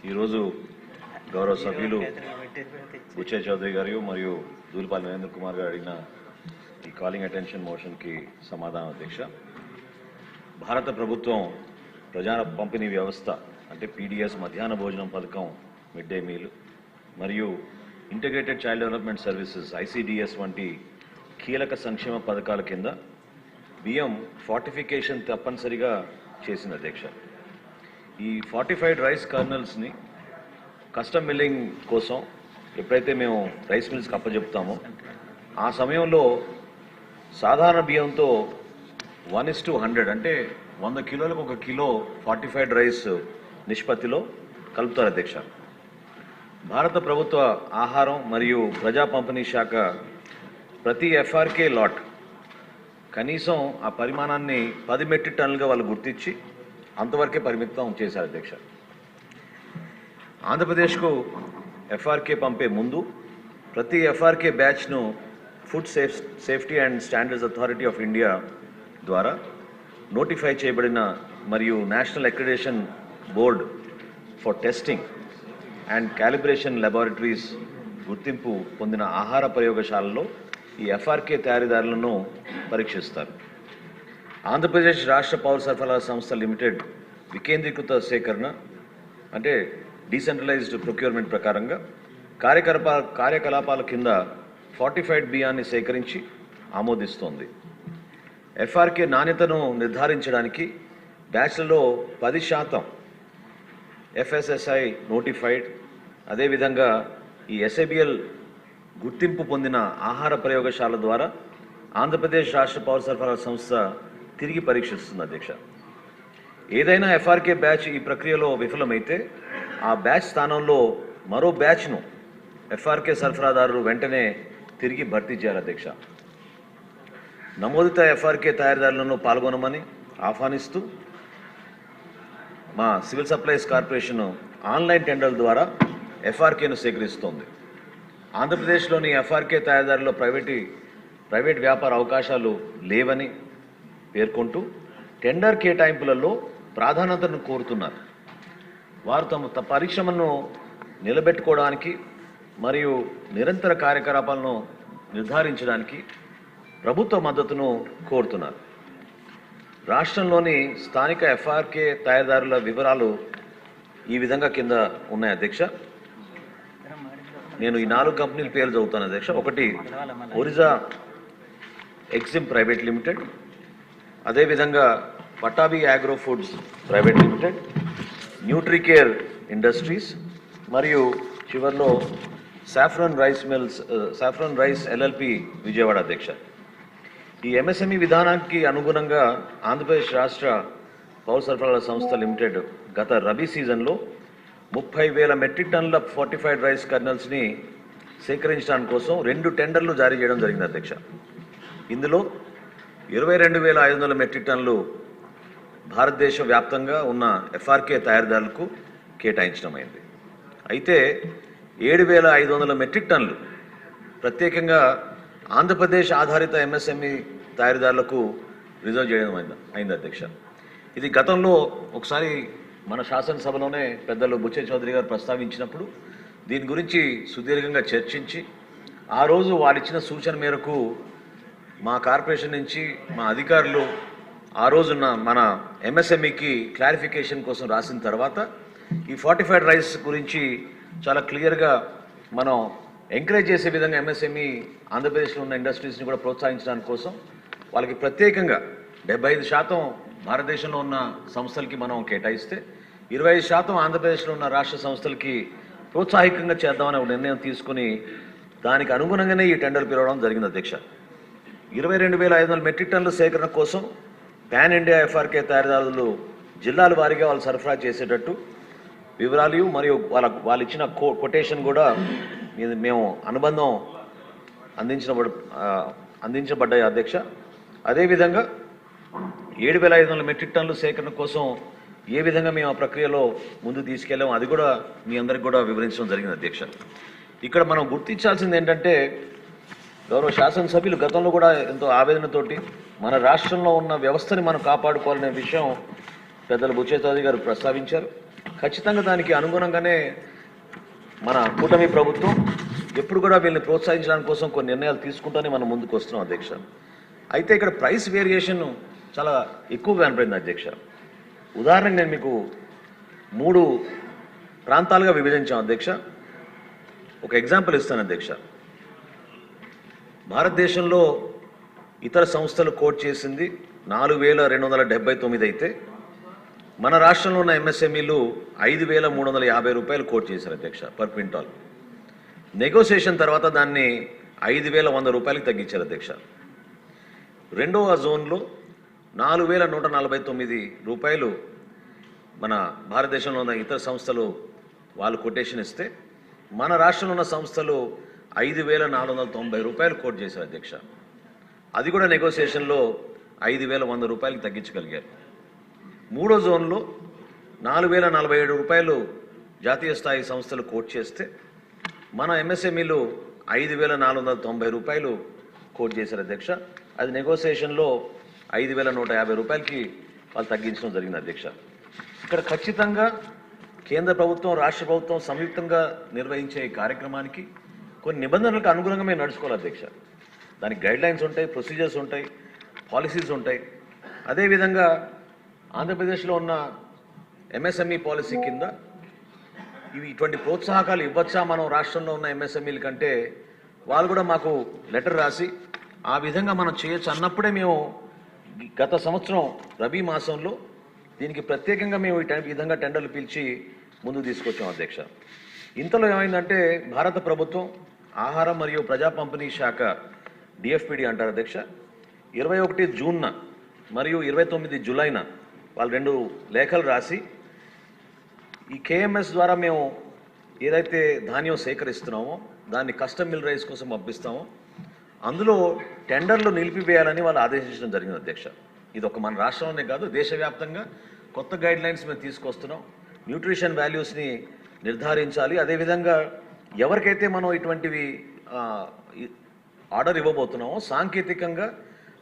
ఈరోజు గౌరవ సభ్యులు బుచ్చే చౌదరి గారు మరియు దూలిపాలి నరేంద్ర కుమార్ గారు అడిగిన ఈ కాలింగ్ అటెన్షన్ మోషన్కి సమాధానం అధ్యక్ష. భారత ప్రభుత్వం ప్రజా పంపిణీ వ్యవస్థ అంటే పీడిఎస్ మధ్యాహ్న భోజనం పథకం, మిడ్ డే మీల్ మరియు integrated child development services ICDS వంటి కీలక సంక్షేమ పథకాల కింద బియ్యం ఫార్టిఫికేషన్ తప్పనిసరిగా చేసింది అధ్యక్ష. ఈ ఫార్టిఫైడ్ రైస్ కర్నల్స్ని కస్టమ్ మిల్లింగ్ కోసం ఎప్పుడైతే మేము రైస్ మిల్స్కి అప్పచెప్తామో ఆ సమయంలో సాధారణ బియ్యంతో 1:100 అంటే 100 కిలోలకు 1 కిలో ఫార్టిఫైడ్ రైస్ నిష్పత్తిలో కలుపుతారు అధ్యక్ష. భారత ప్రభుత్వ ఆహారం మరియు ప్రజా పంపిణీ శాఖ ప్రతి ఎఫ్ఆర్కే లాట్ కనీసం ఆ పరిమాణాన్ని 10 మెట్రిక్ టన్నులుగా వాళ్ళు గుర్తించి అంతవరకే పరిమితం చేశారు అధ్యక్ష. ఆంధ్రప్రదేశ్కు ఎఫ్ఆర్కే పంపే ముందు ప్రతి ఎఫ్ఆర్కే బ్యాచ్ను food safety and standards authority of India ద్వారా నోటిఫై చేయబడిన మరియు national accreditation board for testing and calibration laboratories గుర్తింపు పొందిన ఆహార ప్రయోగశాలలో ఈ ఎఫ్ఆర్కే తయారీదారులను పరీక్షిస్తారు. ఆంధ్రప్రదేశ్ రాష్ట్ర పౌర సరఫరాల సంస్థ లిమిటెడ్ వికేంద్రీకృత సేకరణ అంటే డీసెంట్రలైజ్డ్ ప్రొక్యూర్మెంట్ ప్రకారంగా కార్యకలాపాల కింద ఫార్టిఫైడ్ బియ్యాన్ని సేకరించి ఆమోదిస్తోంది. ఎఫ్ఆర్కే నాణ్యతను నిర్ధారించడానికి బ్యాచ్లలో 10% ఎఫ్ఎస్ఎస్ఐ నోటిఫైడ్, అదేవిధంగా ఈ ఎస్ఏబిఎల్ గుర్తింపు పొందిన ఆహార ప్రయోగశాల ద్వారా ఆంధ్రప్రదేశ్ రాష్ట్ర పౌర సరఫరాల సంస్థ తిరిగి పరీక్షిస్తుంది అధ్యక్ష. ఏదైనా ఎఫ్ఆర్కే బ్యాచ్ ఈ ప్రక్రియలో విఫలమైతే ఆ బ్యాచ్ స్థానంలో మరో బ్యాచ్ను ఎఫ్ఆర్కే సరఫరాదారులు వెంటనే తిరిగి భర్తీ చేయాలి అధ్యక్ష. నమోదిత ఎఫ్ఆర్కే తయారీదారులను పాల్గొనమని ఆహ్వానిస్తూ మా సివిల్ సప్లైస్ కార్పొరేషన్ ఆన్లైన్ టెండర్ల ద్వారా ఎఫ్ఆర్కేను సేకరిస్తోంది. ఆంధ్రప్రదేశ్లోని ఎఫ్ఆర్కే తయారీదారుల ప్రైవేట్ వ్యాపార అవకాశాలు లేవని పేర్కొంటూ టెండర్ కేటాయింపులలో ప్రాధాన్యతను కోరుతున్నారు. వారు తమ పరిశ్రమను నిలబెట్టుకోవడానికి మరియు నిరంతర కార్యకలాపాలను నిర్ధారించడానికి ప్రభుత్వ మద్దతును కోరుతున్నారు. రాష్ట్రంలోని స్థానిక ఎఫ్ఆర్కే తయారీదారుల వివరాలు ఈ విధంగా కింద ఉన్నాయి అధ్యక్ష. నేను ఈ 4 కంపెనీల పేర్లు చదువుతాను అధ్యక్ష. ఒకటి ఒరిజా ఎగ్జిమ్ ప్రైవేట్ లిమిటెడ్, అదేవిధంగా Pattabhi agro foods private limited, Nutricare industries మరియు చివరిలో సాఫ్రాన్ రైస్ ఎల్ఎల్పి విజయవాడ అధ్యక్ష. ఈ ఎంఎస్ఎంఈ విధానానికి అనుగుణంగా ఆంధ్రప్రదేశ్ రాష్ట్ర పౌర సరఫరాల సంస్థ లిమిటెడ్ గత రబీ సీజన్లో 30,000 మెట్రిక్ టన్నుల ఫార్టిఫైడ్ రైస్ కర్నల్స్ని సేకరించడానికి కోసం 2 టెండర్లు జారీ చేయడం జరిగింది అధ్యక్ష. ఇందులో 22,500 మెట్రిక్ టన్నులు భారతదేశ వ్యాప్తంగా ఉన్న ఎఫ్ఆర్కే తయారీదారులకు కేటాయించడమైంది. అయితే 7,500 మెట్రిక్ టన్నులు ప్రత్యేకంగా ఆంధ్రప్రదేశ్ ఆధారిత ఎంఎస్ఎంఈ తయారీదారులకు రిజర్వ్ చేయడం అయింది అధ్యక్ష. ఇది గతంలో ఒకసారి మన శాసనసభలోనే పెద్దలు బుచ్చే చౌదరి గారు ప్రస్తావించినప్పుడు దీని గురించి సుదీర్ఘంగా చర్చించి ఆ రోజు వారిచ్చిన సూచన మేరకు మా కార్పొరేషన్ నుంచి మా అధికారులు ఆ రోజున్న మన ఎంఎస్ఎంఈకి క్లారిఫికేషన్ కోసం రాసిన తర్వాత ఈ ఫార్టిఫైడ్ రైస్ గురించి చాలా క్లియర్గా మనం ఎంకరేజ్ చేసే విధంగా ఎంఎస్ఎంఈ ఆంధ్రప్రదేశ్లో ఉన్న ఇండస్ట్రీస్ని కూడా ప్రోత్సహించడానికి కోసం వాళ్ళకి ప్రత్యేకంగా 75% భారతదేశంలో ఉన్న సంస్థలకి మనం కేటాయిస్తే 25% ఆంధ్రప్రదేశ్లో ఉన్న రాష్ట్ర సంస్థలకి ప్రోత్సాహికంగా చేద్దామని ఒక నిర్ణయం తీసుకుని దానికి అనుగుణంగానే ఈ టెండర్ పిలవడం జరిగింది అధ్యక్ష. 22,500 మెట్రిక్ టన్నుల సేకరణ కోసం పాన్ ఇండియా ఎఫ్ఆర్కే తయారీదారులు జిల్లాల వారీగా వాళ్ళు సరఫరా చేసేటట్టు వివరాలు మరియు వాళ్ళు ఇచ్చిన కొటేషన్ కూడా మేము అనుబంధం అందించబడ్డాయి అధ్యక్ష. అదేవిధంగా 7,500 మెట్రిక్ టన్నుల సేకరణ కోసం ఏ విధంగా మేము ఆ ప్రక్రియలో ముందు తీసుకెళ్ళాము అది కూడా మీ అందరికి కూడా వివరించడం జరిగింది అధ్యక్ష. ఇక్కడ మనం గుర్తించాల్సింది ఏంటంటే గౌరవ శాసనసభ్యులు గతంలో కూడా ఎంతో ఆవేదనతోటి మన రాష్ట్రంలో ఉన్న వ్యవస్థని మనం కాపాడుకోవాలనే విషయం పెద్దలు బుచ్చే చౌదరి గారు ప్రస్తావించారు. ఖచ్చితంగా దానికి అనుగుణంగానే మన కూటమి ప్రభుత్వం ఎప్పుడు కూడా వీళ్ళని ప్రోత్సహించడానికి కోసం కొన్ని నిర్ణయాలు తీసుకుంటూనే మనం ముందుకు వస్తున్నాం అధ్యక్ష. అయితే ఇక్కడ ప్రైస్ వేరియేషన్ చాలా ఎక్కువగా కనపడింది అధ్యక్ష. ఉదాహరణకు నేను మీకు 3 ప్రాంతాలుగా విభజించాం అధ్యక్ష. ఒక ఎగ్జాంపుల్ ఇస్తాను అధ్యక్ష. భారతదేశంలో ఇతర సంస్థలు కోట్ చేసింది 4279 అయితే మన రాష్ట్రంలో ఉన్న ఎంఎస్ఎంఈలు 5350 రూపాయలు కోట్ చేశారు అధ్యక్ష పర్ క్వింటాల్. నెగోసియేషన్ తర్వాత దాన్ని 5100 రూపాయలకి తగ్గించారు అధ్యక్ష. రెండవ జోన్లో 4149 రూపాయలు మన భారతదేశంలో ఉన్న ఇతర సంస్థలు వాళ్ళు కొటేషన్ ఇస్తే మన రాష్ట్రంలో ఉన్న సంస్థలు 5490 రూపాయలు కోట్ చేశారు అధ్యక్ష. అది కూడా నెగోసియేషన్లో 5100 రూపాయలకి తగ్గించగలిగారు. మూడో జోన్లో 4047 రూపాయలు జాతీయ స్థాయి సంస్థలు కోట్ చేస్తే మన ఎంఎస్ఎంఈలు 5490 రూపాయలు కోట్ చేశారు అధ్యక్ష. అది నెగోసియేషన్లో 5150 రూపాయలకి వాళ్ళు తగ్గించడం జరిగింది అధ్యక్ష. ఇక్కడ ఖచ్చితంగా కేంద్ర ప్రభుత్వం రాష్ట్ర ప్రభుత్వం సంయుక్తంగా నిర్వహించే ఈ కార్యక్రమానికి కొన్ని నిబంధనలకు అనుగుణంగా మేము నడుచుకోవాలి అధ్యక్ష. దానికి గైడ్లైన్స్ ఉంటాయి, ప్రొసీజర్స్ ఉంటాయి, పాలసీస్ ఉంటాయి. అదేవిధంగా ఆంధ్రప్రదేశ్లో ఉన్న ఎంఎస్ఎంఈ పాలసీ కింద ఇటువంటి ప్రోత్సాహకాలు ఇవ్వచ్చా మనం రాష్ట్రంలో ఉన్న ఎంఎస్ఎంఈల కంటే వాళ్ళు కూడా మాకు లెటర్ రాసి ఆ విధంగా మనం చేయొచ్చు అన్నప్పుడే మేము గత సంవత్సరం రబీ మాసంలో దీనికి ప్రత్యేకంగా మేము ఈ విధంగా టెండర్లు పిలిచి ముందుకు తీసుకొచ్చాం అధ్యక్ష. ఇంతలో ఏమైందంటే భారత ప్రభుత్వం ఆహారం మరియు ప్రజా పంపిణీ శాఖ డిఎఫ్పిడి అంటారు అధ్యక్ష 21 జూన్న మరియు 29 జూలైన వాళ్ళు 2 లేఖలు రాసి ఈ కేఎంఎస్ ద్వారా మేము ఏదైతే ధాన్యం సేకరిస్తున్నామో దాన్ని కస్టమ్ మిల్ రైస్ కోసం పంపిస్తామో అందులో టెండర్లు నిలిపివేయాలని వాళ్ళు ఆదేశించడం జరిగింది అధ్యక్ష. ఇది ఒక మన రాష్ట్రంలోనే కాదు దేశవ్యాప్తంగా కొత్త గైడ్లైన్స్ మేము తీసుకొస్తున్నాం. న్యూట్రిషన్ వాల్యూస్ని నిర్ధారించాలి. అదేవిధంగా ఎవరికైతే మనం ఇటువంటివి ఆర్డర్ ఇవ్వబోతున్నామో సాంకేతికంగా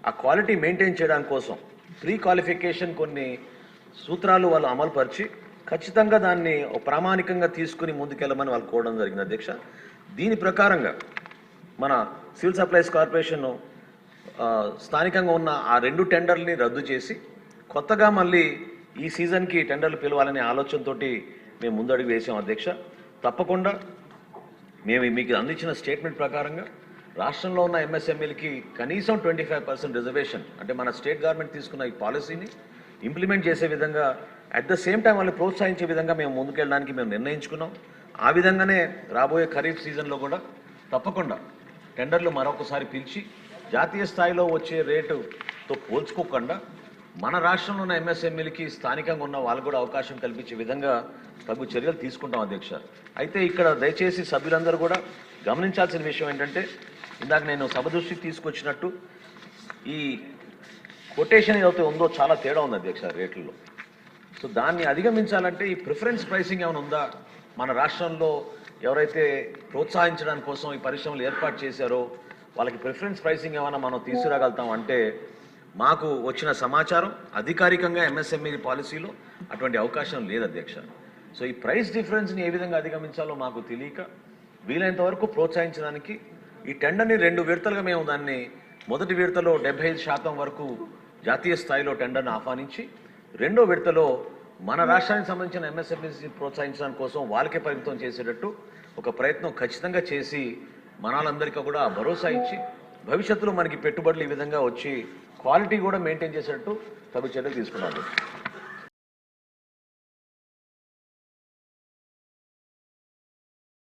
ఆ క్వాలిటీ మెయింటైన్ చేయడానికి కోసం ప్రీ క్వాలిఫికేషన్ కొన్ని సూత్రాలు వాళ్ళు అమలుపరిచి ఖచ్చితంగా దాన్ని ప్రామాణికంగా తీసుకుని ముందుకెళ్ళమని వాళ్ళు కోరడం జరిగింది అధ్యక్ష. దీని ప్రకారంగా మన సివిల్ సప్లైస్ కార్పొరేషన్ స్థానికంగా ఉన్న ఆ 2 టెండర్లని రద్దు చేసి కొత్తగా మళ్ళీ ఈ సీజన్కి టెండర్లు పిలవాలనే ఆలోచనతో మేము ముందడుగు వేసాం అధ్యక్ష. తప్పకుండా మేము మీకు అందించిన స్టేట్మెంట్ ప్రకారంగా రాష్ట్రంలో ఉన్న ఎంఎస్ఎంఈలకి కనీసం 25% రిజర్వేషన్ అంటే మన స్టేట్ గవర్నమెంట్ తీసుకున్న ఈ పాలసీని ఇంప్లిమెంట్ చేసే విధంగా అట్ ద సేమ్ టైం వాళ్ళని ప్రోత్సహించే విధంగా మేము ముందుకెళ్ళడానికి మేము నిర్ణయించుకున్నాం. ఆ విధంగానే రాబోయే ఖరీఫ్ సీజన్లో కూడా తప్పకుండా టెండర్లు మరొకసారి పిలిచి జాతీయ స్థాయిలో వచ్చే రేటుతో పోల్చుకోకుండా మన రాష్ట్రంలో ఉన్న ఎంఎస్ఎంఈలకి స్థానికంగా ఉన్న వాళ్ళు కూడా అవకాశం కల్పించే విధంగా తగు చర్యలు తీసుకుంటాం అధ్యక్ష. అయితే ఇక్కడ దయచేసి సభ్యులందరూ కూడా గమనించాల్సిన విషయం ఏంటంటే ఇందాక నేను సభ దృష్టికి తీసుకొచ్చినట్టు ఈ కొటేషన్ ఏదైతే ఉందో చాలా తేడా ఉంది అధ్యక్ష రేట్లలో. సో దాన్ని అధిగమించాలంటే ఈ ప్రిఫరెన్స్ ప్రైసింగ్ ఏమైనా ఉందా, మన రాష్ట్రంలో ఎవరైతే ప్రోత్సహించడానికి కోసం ఈ పరిశ్రమలు ఏర్పాటు చేశారో వాళ్ళకి ప్రిఫరెన్స్ ప్రైసింగ్ ఏమైనా మనం తీసుకురాగలుగుతాం అంటే మాకు వచ్చిన సమాచారం అధికారికంగా ఎంఎస్ఎంఈ పాలసీలో అటువంటి అవకాశం లేదు అధ్యక్ష. సో ఈ ప్రైస్ డిఫరెన్స్ని ఏ విధంగా అధిగమించాలో మాకు తెలియక వీలైనంత వరకు ప్రోత్సహించడానికి ఈ టెండర్ని 2 విడతలుగా మేము దాన్ని మొదటి విడతలో 75% వరకు జాతీయ స్థాయిలో టెండర్ని ఆహ్వానించి రెండో విడతలో మన రాష్ట్రానికి సంబంధించిన ఎంఎస్ఎంఈని ప్రోత్సహించడానికి కోసం వాళ్ళకే పరిమితం చేసేటట్టు ఒక ప్రయత్నం ఖచ్చితంగా చేసి మనాలందరికీ కూడా భరోసా ఇచ్చి భవిష్యత్తులో మనకి పెట్టుబడులు ఈ విధంగా వచ్చి క్వాలిటీ కూడా మెయింటైన్ చేసేటట్టు తగు చర్యలు తీసుకున్నాను.